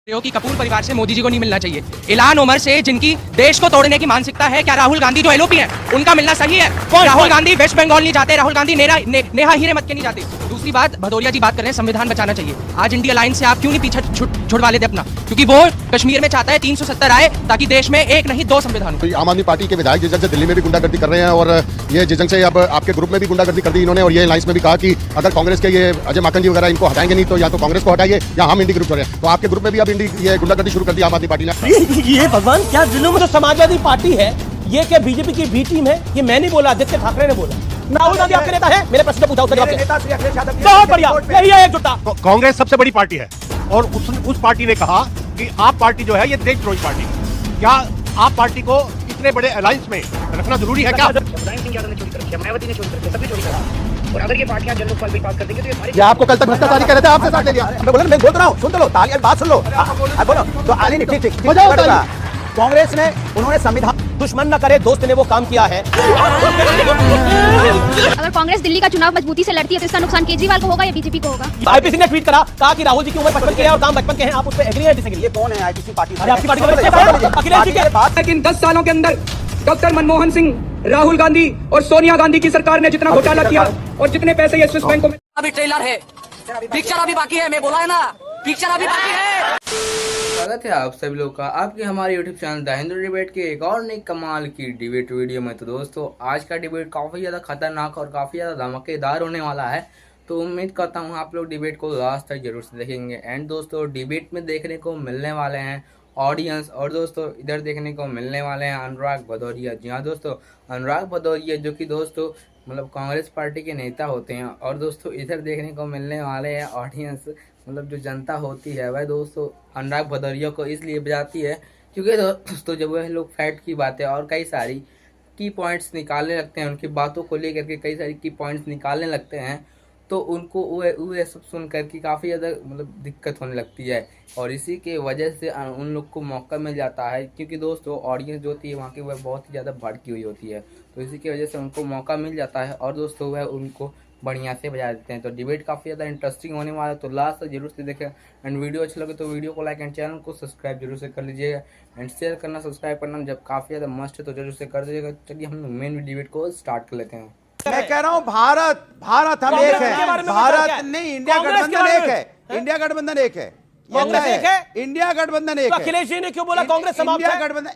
हो कि कपूर परिवार से मोदी जी को नहीं मिलना चाहिए। इलान उमर से जिनकी देश को तोड़ने की मानसिकता है, क्या राहुल गांधी जो एलओपी है उनका मिलना सही है? राहुल गांधी वेस्ट बंगाल नहीं जाते, राहुल गांधी नेहा हीरेमत के नहीं जाते। दूसरी बात, भदौरिया जी बात कर रहे हैं संविधान बचाना चाहिए। आज इंडिया अलायंस से आप क्यों नहीं पीछे छुड़वा लेते अपना? क्योंकि वो कश्मीर में चाहता है 370 आए ताकि देश में एक नहीं दो संविधान हो। आम आदमी पार्टी के विधायक जिस से दिल्ली में भी गुंडागर्दी कर रहे हैं और ये जिस से अब आपके ग्रुप में भी गुंडागर्दी कर दी इन्होंने, और ये अलायंस में भी कहा कि अगर कांग्रेस के ये अजय माकन जी वगैरह इनको हटाएंगे नहीं तो या तो कांग्रेस को हटाइए या हम इंडी ग्रुप छोड़ें। तो आपके ग्रुप में भी अब ये गुंडागर्दी शुरू कर दी आम आदमी पार्टी ने। ये भगवान क्या दिलों में। तो समाजवादी पार्टी है ये, क्या बीजेपी की बी टीम है? ये मैं नहीं बोला, आदित्य ठाकरे ने बोला। राहुल गांधी आपके नेता है? मेरे प्रश्न का पूछा उत्तर जवाब। बहुत बढ़िया, यही है एकजुटता। कांग्रेस सबसे बड़ी पार्टी है और उस पार्टी ने कहा कि आप पार्टी जो है ये देशद्रोही पार्टी है। क्या आप पार्टी को इतने बड़े अलायंस में रखना जरूरी है? क्या मायावती ने चोरी कर दिया, सबने चोरी करा। और अगर ये पार्टियां जन लोकपाल बिल पास कर देंगे तो ये सारी आपको कल तक भ्रष्टाचारी कह रहे थे, आपसे साथ ले लिया। मैं बोल रहा हूँ, सुन तो लो, ताली बात सुन लो। बोलो तो आली नहीं, ठीक। कांग्रेस ने उन्होंने संविधान दुश्मन न करे दोस्त ने वो काम किया है। अगर कांग्रेस दिल्ली का चुनाव मजबूती से लड़ती है तो इसका नुकसान केजरीवाल को होगा या बीजेपी को होगा? आईपीसी ने ट्वीट करा, कहा कि राहुल जी की उम्र 55 की है और काम 55 के हैं। आप उस पर एग्री है डिसएग्री? ये कौन है आईपीसी पार्टी? आपकी पार्टी का अखिलेश जी के बात। लेकिन 10 सालों के अंदर डॉक्टर मनमोहन सिंह, राहुल गांधी और सोनिया गांधी की सरकार ने जितना घोटाला किया और जितने पैसे ये स्विस बैंकों में। अभी ट्रेलर है, पिक्चर अभी बाकी है। मैं बोला है ना, पिक्चर अभी बाकी है। स्वागत है आप सभी लोगों का आपके हमारे YouTube channel the Hindu debate के एक और नई कमाल की डिबेट वीडियो में। तो दोस्तों आज का डिबेट काफ़ी ज़्यादा खतरनाक और काफ़ी ज़्यादा धमाकेदार होने वाला है। तो उम्मीद करता हूँ आप लोग डिबेट को लास्ट तक जरूर से देखेंगे। एंड दोस्तों डिबेट में देखने को मिलने वाले हैं ऑडियंस, और दोस्तों इधर देखने को मिलने वाले हैं अनुराग भदौरिया। जी हाँ दोस्तों, अनुराग भदौरिया जो कि दोस्तों मतलब कांग्रेस पार्टी के नेता होते हैं। और दोस्तों इधर देखने को मिलने वाले हैं ऑडियंस, मतलब जो जनता होती है वह दोस्तों अनुराग भदौरिया को इसलिए बजाती है क्योंकि दोस्तों जब वह लोग फैक्ट की बातें और कई सारी की पॉइंट्स निकालने लगते हैं, उनकी बातों को लेकर के कई सारी की पॉइंट्स निकालने लगते हैं, तो उनको वह सब सुन कर के काफ़ी ज़्यादा मतलब दिक्कत होने लगती है। और इसी के वजह से उन लोग को मौका मिल जाता है, क्योंकि दोस्तों ऑडियंस जो होती है वहाँ की वह बहुत ही ज़्यादा भड़की हुई होती है। तो इसी की वजह से उनको मौका मिल जाता है और दोस्तों वह उनको बढ़िया से बजा देते हैं। तो डिबेट काफ़ी ज़्यादा इंटरेस्टिंग होने वाला है, तो लास्ट तक जरूर से देखें। एंड वीडियो अच्छा लगे तो वीडियो को लाइक एंड चैनल को सब्सक्राइब जरूर से कर लीजिएगा। एंड शेयर करना, सब्सक्राइब करना जब काफ़ी ज़्यादा मस्ट है तो जरूर से कर दीजिएगा। चलिए हम मेन डिबेट को स्टार्ट कर लेते हैं। मैं कह रहा हूँ भारत हम एक है। भारत नहीं, इंडिया गठबंधन एक है। इंडिया गठबंधन एक है। कांग्रेस एक है, इंडिया गठबंधन एक है। अखिलेश जी ने क्यों बोला कांग्रेस समाप्त है?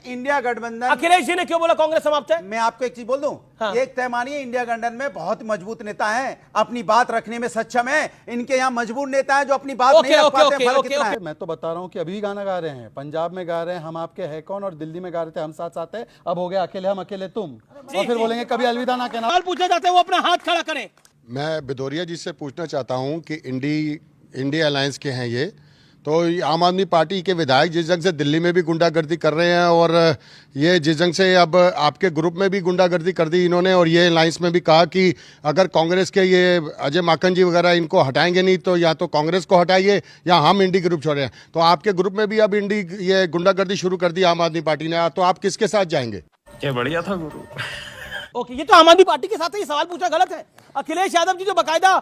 इंडिया गठबंधन अखिलेश जी ने क्यों बोला कांग्रेस समाप्त है? मैं आपको एक चीज बोल दूं, हाँ। एक तय मानिए, इंडिया गठबंधन में बहुत मजबूत नेता हैं, अपनी बात रखने में सक्षम है। इनके यहाँ मजबूर नेता है जो अपनी बात नहीं रख पाते। मैं तो बता रहा हूँ कि अभी गाना गा रहे हैं, पंजाब में गा रहे हैं हम आपके है कौन, और दिल्ली में गा रहे थे हम साथ साथ है, अब हो गया अकेले हम अकेले तुम, और फिर बोलेंगे कभी अलविदा ना कहना। सवाल पूछे जाते हैं वो अपना हाथ खड़ा करें। मैं भदौरिया जी से पूछना चाहता हूँ कि इंडिया अलायंस के हैं ये, तो आम आदमी पार्टी के विधायक जिस जंग से दिल्ली में भी गुंडागर्दी कर रहे हैं और ये जिस जंग से अब आपके ग्रुप में भी गुंडागर्दी कर दी इन्होंने, और ये अलायंस में भी कहा कि अगर कांग्रेस के ये अजय माकन जी वगैरह इनको हटाएंगे नहीं तो या तो कांग्रेस को हटाइए या हम इंडी ग्रुप छोड़ें। तो आपके ग्रुप में भी अब ये गुंडागर्दी शुरू कर दी आम आदमी पार्टी ने, तो आप किसके साथ जाएंगे? क्या बढ़िया था गुरु। ओके, ये तो आम आदमी पार्टी के साथ ही सवाल पूछा गलत है। अखिलेश यादव जी जो बकायदा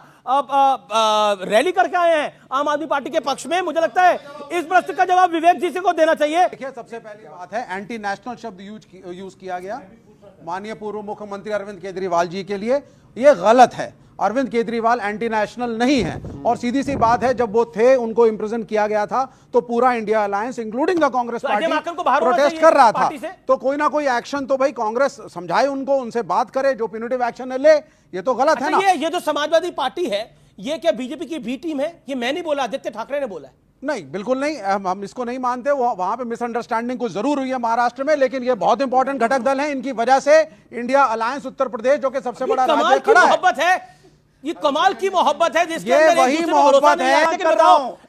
रैली करके आए हैं आम आदमी पार्टी के पक्ष में, मुझे लगता है इस प्रश्न का जवाब विवेक जी से को देना चाहिए। देखिए, सबसे पहली बात है एंटी नेशनल शब्द यूज किया गया माननीय पूर्व मुख्यमंत्री अरविंद केजरीवाल जी के लिए, ये गलत है। अरविंद केजरीवाल एंटी नेशनल नहीं है, और सीधी सी बात है जब वो थे उनको इम्प्रिजन किया गया था तो पूरा India alliance including the Congress party protest कर रहा था। तो कोई ना कोई एक्शन तो भाई कांग्रेस समझाए उनको, उनसे बात करे, जो प्यूनिटिव एक्शन ले। ये तो गलत है ना। ये जो समाजवादी पार्टी है ये क्या बीजेपी की बी टीम है? ये मैं नहीं बोला, आदित्य ठाकरे ने बोला है। नहीं, बिल्कुल नहीं, हम इसको नहीं मानते। वहां पे मिसअंडरस्टैंडिंग कुछ जरूर हुई है महाराष्ट्र में, लेकिन ये बहुत इंपॉर्टेंट घटक दल है। इनकी वजह से इंडिया अलायंस उत्तर प्रदेश जो कि सबसे बड़ा राज्य खड़ा है। ये कमाल की मोहब्बत है जिसके अंदर वही मोहब्बत है।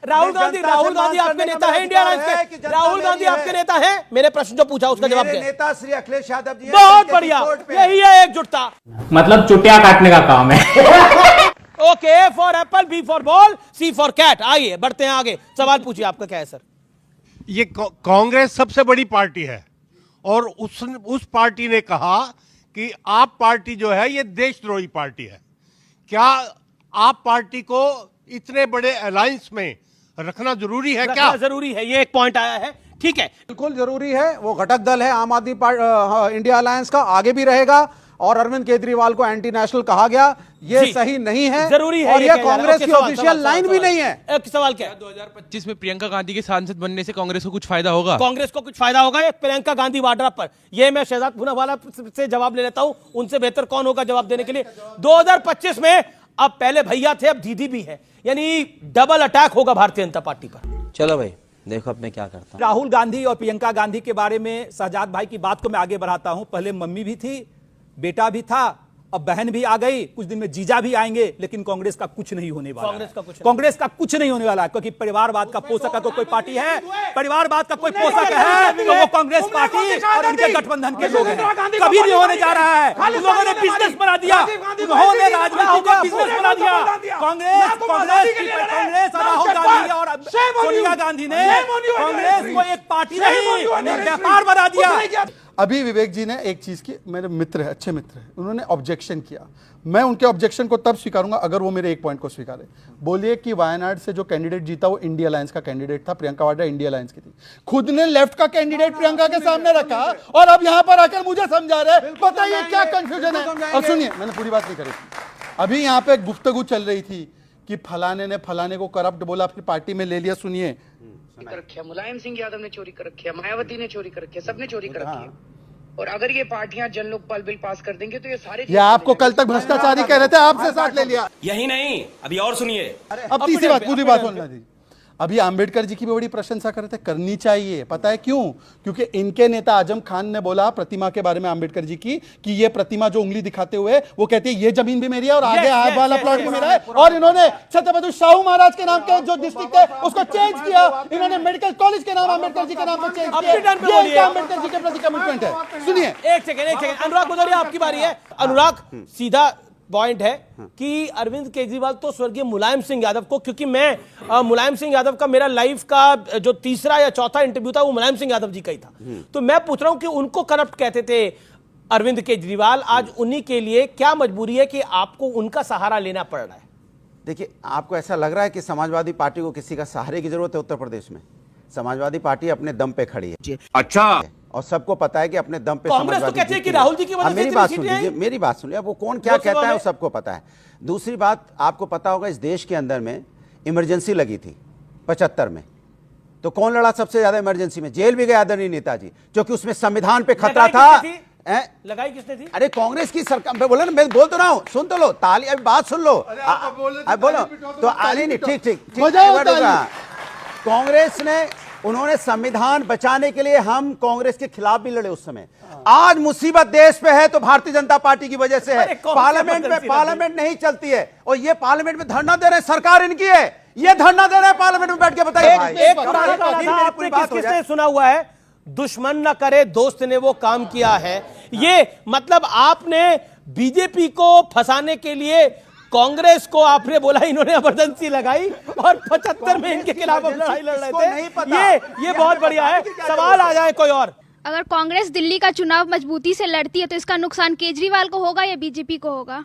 राहुल गांधी आपके नेता है, इंडिया अलायंस के राहुल गांधी आपके नेता है। मेरे प्रश्न जो पूछा उसका जवाब दिया। नेता श्री अखिलेश यादव जी बहुत बढ़िया, यही है एकजुटता, मतलब चुटिया काटने का काम है। Okay, for apple, B for ball, C for cat. आइए बढ़ते हैं आगे, सवाल पूछिए, आपका क्या है सर? ये कांग्रेस सबसे बड़ी पार्टी है और उस पार्टी ने कहा कि आप पार्टी जो है ये देशद्रोही पार्टी है। क्या आप पार्टी को इतने बड़े अलायंस में रखना जरूरी है रखना क्या? जरूरी है, ये एक पॉइंट आया है। ठीक है, बिल्कुल जरूरी है। वो घटक दल है आम आदमी पार्टी इंडिया अलायंस का, आगे भी रहेगा। और अरविंद केजरीवाल को एंटी नेशनल कहा गया, ये सही नहीं है, जरूरी है। और ये कांग्रेस की ऑफिशियल लाइन भी नहीं है। एक सवाल क्या है? 2025 में प्रियंका गांधी के सांसद बनने से कांग्रेस को कुछ फायदा होगा? कांग्रेस को कुछ फायदा होगा या प्रियंका गांधी वाड्रा पर? ये मैं शहजाद पूनावाला से जवाब ले लेता हूं, उनसे बेहतर कौन होगा जवाब देने के लिए। 2025 में अब पहले भैया थे, अब दीदी भी है, यानी डबल अटैक होगा भारतीय जनता पार्टी पर। चलो भाई देखो अब मैं क्या करता हूं। राहुल गांधी और प्रियंका गांधी के बारे में शहजाद भाई की बात को मैं आगे बढ़ाता हूं। पहले मम्मी भी थी, बेटा भी था, अब बहन भी आ गई, कुछ दिन में जीजा भी आएंगे, लेकिन कांग्रेस का कुछ नहीं होने वाला। कांग्रेस का कुछ नहीं होने वाला है, क्योंकि परिवारवाद का पोषक अगर कोई पार्टी है, परिवारवाद का कोई पोषक है तो वो कांग्रेस पार्टी और उनके गठबंधन के लोग हैं। कभी नहीं होने जा रहा है। उन लोगों ने बिजनेस बना दिया, उन्होंने राजनीति को बिजनेस बना दिया। कांग्रेस और राहुल गांधी और सोनिया गांधी ने कांग्रेस को एक पार्टी नहीं, व्यापार बना दिया। अभी विवेक जी ने एक चीज की, मेरे मित्र है, अच्छे मित्र है, उन्होंने ऑब्जेक्शन किया। मैं उनके ऑब्जेक्शन को तब स्वीकारूंगा अगर वो मेरे एक पॉइंट को स्वीकारे। बोलिए कि वायनाड से जो कैंडिडेट जीता वो इंडिया अलायंस का कैंडिडेट था, प्रियंका वाड्रा इंडिया अलायंस की थी। खुद ने लेफ्ट का कैंडिडेट प्रियंका के सामने रखा और अब यहां पर आकर मुझे समझा रहे। बताइए क्या कंफ्यूजन है? अब सुनिए, मैंने पूरी बात नहीं करी। अभी यहां पे गुफ्तगू चल रही थी कि फलाने ने फलाने को करप्ट बोला, अपनी पार्टी में ले लिया। सुनिए, कर रखी है, मुलायम सिंह यादव ने चोरी कर रखी है, मायावती ने चोरी कर रखी है, सबने चोरी कर रखी है। और अगर ये पार्टियां जन लोकपाल बिल पास कर देंगे तो ये सारे, ये आपको कल तक भ्रष्टाचारी कह रहे थे, आपसे साथ ले लिया। यही नहीं, अभी और सुनिए। अब तीसरी बात, पूरी बात सुनना जी। अभी आंबेडकर जी की भी बड़ी प्रशंसा कर रहे थे, करनी चाहिए। पता है क्यों? क्योंकि इनके नेता आजम खान ने बोला प्रतिमा के बारे में आंबेडकर जी की कि ये प्रतिमा जो उंगली दिखाते हुए वो कहती है ये जमीन भी मेरी है और आगे हाथ वाला प्लॉट भी मेरा है। और इन्होंने छत्रपति शाहू महाराज के नाम के जो डिस्ट्रिक्ट है उसको चेंज किया। इन्होंने मेडिकल कॉलेज के नाम आंबेडकर जी के नाम पर चेंज किया। ये आंबेडकर जी के प्रति कमिटमेंट है। सुनिए, एक सेकंड, अनुराग भदौरिया आपकी बारी है। अनुराग, सीधा पॉइंट है कि अरविंद केजरीवाल तो स्वर्गीय मुलायम सिंह यादव को, क्योंकि मैं मुलायम सिंह यादव का, मेरा लाइफ का जो तीसरा या चौथा इंटरव्यू था वो मुलायम सिंह यादव जी का ही था, तो मैं पूछ रहा हूं कि उनको करप्ट कहते थे अरविंद केजरीवाल, आज उन्हीं के लिए क्या मजबूरी है कि आपको उनका सहारा लेना पड़ रहा है? देखिए, आपको ऐसा लग रहा है कि समाजवादी पार्टी को किसी का सहारे की जरूरत है उत्तर प्रदेश में? समाजवादी पार्टी अपने दम पे खड़ी है। अच्छा, और सबको पता है कि अपने दम पे कांग्रेस तो कहती है कि राहुल जी की वजह से मेरी बात सुन लीजिए, मेरी बात सुनिए। अब वो कौन क्या कहता है वो सबको पता है। दूसरी बात, आपको पता होगा इस देश के अंदर में इमरजेंसी लगी थी 75 में, तो कौन लड़ा सबसे ज्यादा इमरजेंसी में? जेल भी गए आदरणीय नेताजी, क्योंकि उसमें संविधान पे खतरा था। लगाई किसने थी? अरे कांग्रेस की सरकार। बोला ना, मैं बोल तो रहा हूं, सुन तो लो, ताली, अभी बात सुन लो। बोलो तो आली नहीं, ठीक ठीक ठीक। कांग्रेस ने, उन्होंने संविधान बचाने के लिए हम कांग्रेस के खिलाफ भी लड़े उस समय। आज मुसीबत देश पे है तो भारतीय जनता पार्टी की वजह से है। पार्लियामेंट में पार्लियामेंट नहीं चलती है और ये पार्लियामेंट में धरना दे रहे हैं, सरकार इनकी है, ये धरना दे रहे हैं पार्लियामेंट में बैठ के। बताइए, आपने किसने सुना हुआ है, दुश्मन न करे दोस्त ने वो काम किया है? ये मतलब आपने बीजेपी को फंसाने के लिए कांग्रेस को आपने बोला, इन्होंने इमरजेंसी लगाई और 75 में इनके खिलाफ लड़ाई लड़ रहे थे। ये बहुत बढ़िया है। सवाल आ जाए कोई और। अगर कांग्रेस दिल्ली का चुनाव मजबूती से लड़ती है तो इसका नुकसान केजरीवाल को होगा या बीजेपी को होगा?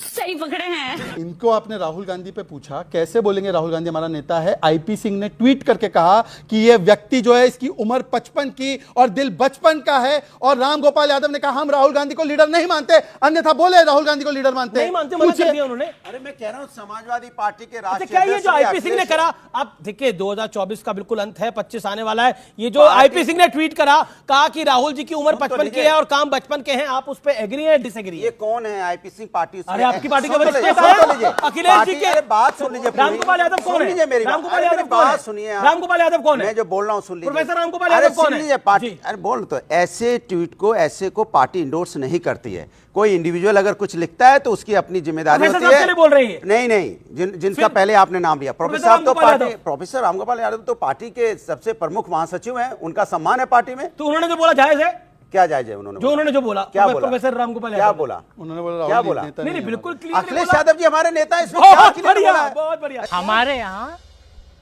सही पकड़े हैं। इनको आपने राहुल गांधी पे पूछा, कैसे बोलेंगे राहुल गांधी हमारा नेता है? आईपी सिंह ने ट्वीट करके कहा कि ये व्यक्ति जो है इसकी उम्र 55 की और दिल बचपन का है। और राम गोपाल यादव ने कहा हम राहुल गांधी को लीडर नहीं मानते, अन्यथा बोले राहुल गांधी को लीडर मानते उन्होंने। अरे मैं कह रहा हूं समाजवादी पार्टी के राष्ट्रीय क्या ये जो आईपी सिंह ने करा, अब देखिए 2024 का बिल्कुल अंत है, 25 आने वाला है। ये जो आईपी सिंह ने ट्वीट कहा कि राहुल जी की उम्र 55 की है और काम बचपन के हैं, आप उस पे एग्री है डिसएग्री? ये कौन है आईपी सिंह? पार्टी? अरे आपकी पार्टी के वरिष्ठ नेता है अखिलेश जी के। बात सुन लीजिए, रामगोपाल यादव कौन है? मेरी रामगोपाल यादव कौन है? सुनिए, रामगोपाल यादव कौन है? मैं जो बोल रहा हूं सुन लीजिए। प्रोफेसर रामगोपाल यादव कौन है? पार्टी, अरे बोल तो, ऐसे ट्वीट को, ऐसे को पार्टी इंडोर्स नहीं करती है। कोई इंडिविजुअल अगर कुछ लिखता है तो उसकी अपनी जिम्मेदारी होती है। बोल रही है नहीं, जिनका पहले आपने नाम लिया, प्रोफेसर साहब तो पार्टी, प्रोफेसर रामगोपाल यादव तो पार्टी के सबसे प्रमुख महासचिव हैं, उनका सम्मान है पार्टी में। तो उन्होंने जो बोला जायज है? क्या जायज है? उन्होंने जो बोला, क्या बोला? प्रोफेसर रामगोपाल क्या बोला? उन्होंने बोला क्या बोला? नहीं, बिल्कुल अखिलेश यादव जी हमारे नेता हैं, इसमें बहुत बढ़िया। हमारे यहाँ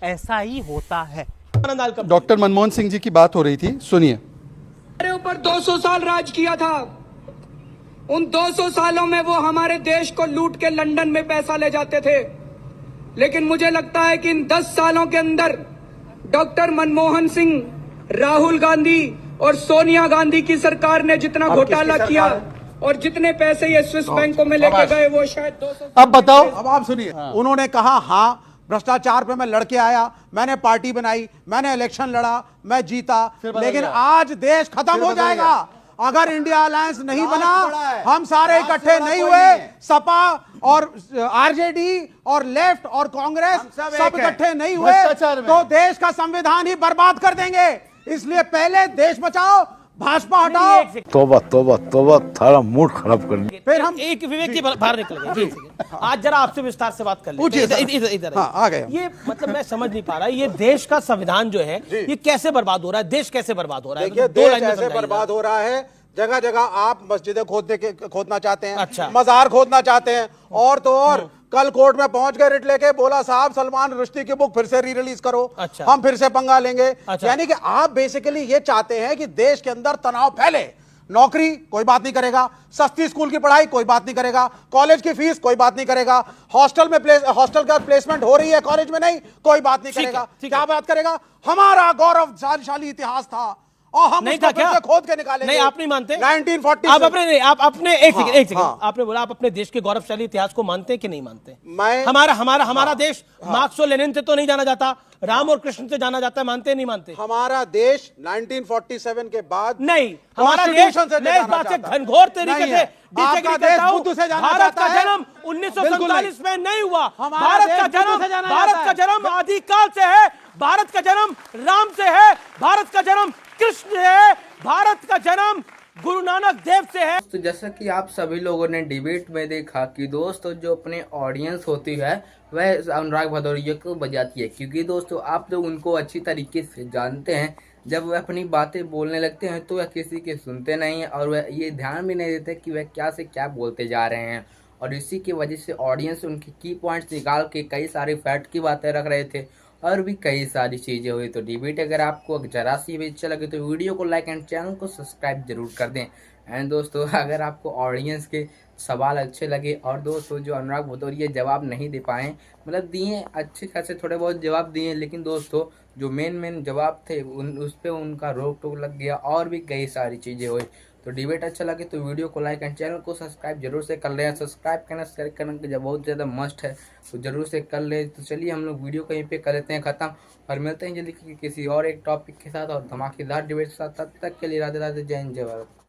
ऐसा ही होता है। डॉक्टर मनमोहन सिंह जी की बात हो रही थी, सुनिए। हमारे ऊपर 200 साल राज किया था, उन 200 सालों में वो हमारे देश को लूट के लंदन में पैसा ले जाते थे। लेकिन मुझे लगता है कि इन 10 सालों के अंदर डॉक्टर मनमोहन सिंह, राहुल गांधी और सोनिया गांधी की सरकार ने जितना घोटाला किया और जितने पैसे ये स्विस बैंकों में लेके गए वो शायद 200। अब बताओ, अब आप सुनिए। उन्होंने कहा हाँ भ्रष्टाचार पे मैं लड़के आया, मैंने पार्टी बनाई, मैंने इलेक्शन लड़ा, मैं जीता, लेकिन आज देश खत्म हो जाएगा अगर इंडिया अलायंस नहीं बना। हम सारे इकट्ठे नहीं हुए, सपा और आरजेडी और लेफ्ट और कांग्रेस सब इकट्ठे नहीं हुए तो देश का संविधान ही बर्बाद कर देंगे। इसलिए पहले देश बचाओ, भाजपा हटाओ। तोबा तोबा तोबा, थारा मूड खराब कर दिया। फिर हम एक विवेक जी बाहर निकल गए। आज जरा आपसे विस्तार से बात कर लें। इधर आ गए। ये मतलब मैं समझ नहीं पा रहा, ये देश का संविधान जो है ये कैसे बर्बाद हो रहा है, देश कैसे बर्बाद हो रहा है? देखिए देश ऐसे बर्बाद हो रहा है, जगह जगह आप मस्जिदें खोदना चाहते हैं, अच्छा। मजार खोदना चाहते हैं, और तो और कल कोर्ट में पहुंच गए रिट लेके, बोला साहब सलमान रुश्दी की बुक फिर से री रिलीज करो, अच्छा। हम फिर से पंगा लेंगे। अच्छा। यानी कि आप बेसिकली ये चाहते हैं कि देश के अंदर तनाव फैले। नौकरी कोई बात नहीं करेगा, सस्ती स्कूल की पढ़ाई कोई बात नहीं करेगा, कॉलेज की फीस कोई बात नहीं करेगा, हॉस्टल का प्लेसमेंट हो रही है कॉलेज में नहीं, कोई बात नहीं करेगा। क्या बात करेगा? हमारा गौरवशाली इतिहास था और हम नहीं उसको था फिर क्या? से खोद के निकालेंगे। नहीं, आप नहीं मानते? 1940 आप अपने एक सेकंड हाँ। आपने बोला आप अपने देश के गौरवशाली इतिहास को मानते हैं कि नहीं मानते? मैं हमारा देश मार्क्स और लेनिन से तो नहीं जाना जाता, राम और कृष्ण से जाना जाता है, मानते नहीं मानते? हमारा देश 1947 के बाद नहीं, हमारा देश मैं इस बात से घनघोर तरीके से आपका देश बुद्ध से जाना भारत चाहता का है। जन्म 1947 में नहीं हुआ। भारत का जन्म आदिकाल से है, भारत का जन्म राम से है, भारत का जन्म कृष्ण से है, भारत का जन्म गुरु नानक देव से है। तो जैसा कि आप सभी लोगों ने डिबेट में देखा कि दोस्तों जो अपने ऑडियंस होती है वह अनुराग भदौरिया को बजाती है, क्योंकि दोस्तों आप लोग उनको अच्छी तरीके से जानते हैं। जब वह अपनी बातें बोलने लगते हैं तो वह किसी के सुनते नहीं हैं और वह ये ध्यान भी नहीं देते कि वह क्या से क्या बोलते जा रहे हैं, और इसी की वजह से ऑडियंस उनके की पॉइंट्स निकाल के कई सारे फैक्ट की बातें रख रहे थे और भी कई सारी चीज़ें हुई। तो डिबेट अगर आपको जरा सी भी अच्छा लगे तो वीडियो को लाइक एंड चैनल को सब्सक्राइब जरूर कर दें। एंड दोस्तों अगर आपको ऑडियंस के सवाल अच्छे लगे और दोस्तों जो अनुराग भदौरिया जवाब नहीं दे पाए, मतलब दिए अच्छे खासे थोड़े बहुत जवाब दिए, लेकिन दोस्तों जो मेन जवाब थे उस पर उनका रोक टोक लग गया और भी कई सारी चीज़ें हुई। तो डिबेट अच्छा लगे तो वीडियो को लाइक एंड चैनल को सब्सक्राइब जरूर से कर लें। सब्सक्राइब करना शेयर करना जब बहुत ज़्यादा मस्ट है तो जरूर से कर लें। तो चलिए हम लोग वीडियो कहीं पे कर लेते हैं ख़त्म और मिलते हैं जल्दी किसी और एक टॉपिक के साथ और धमाकेदार डिबेट के साथ। तब तक के लिए राधे राधे, जय हिंद, जय भारत।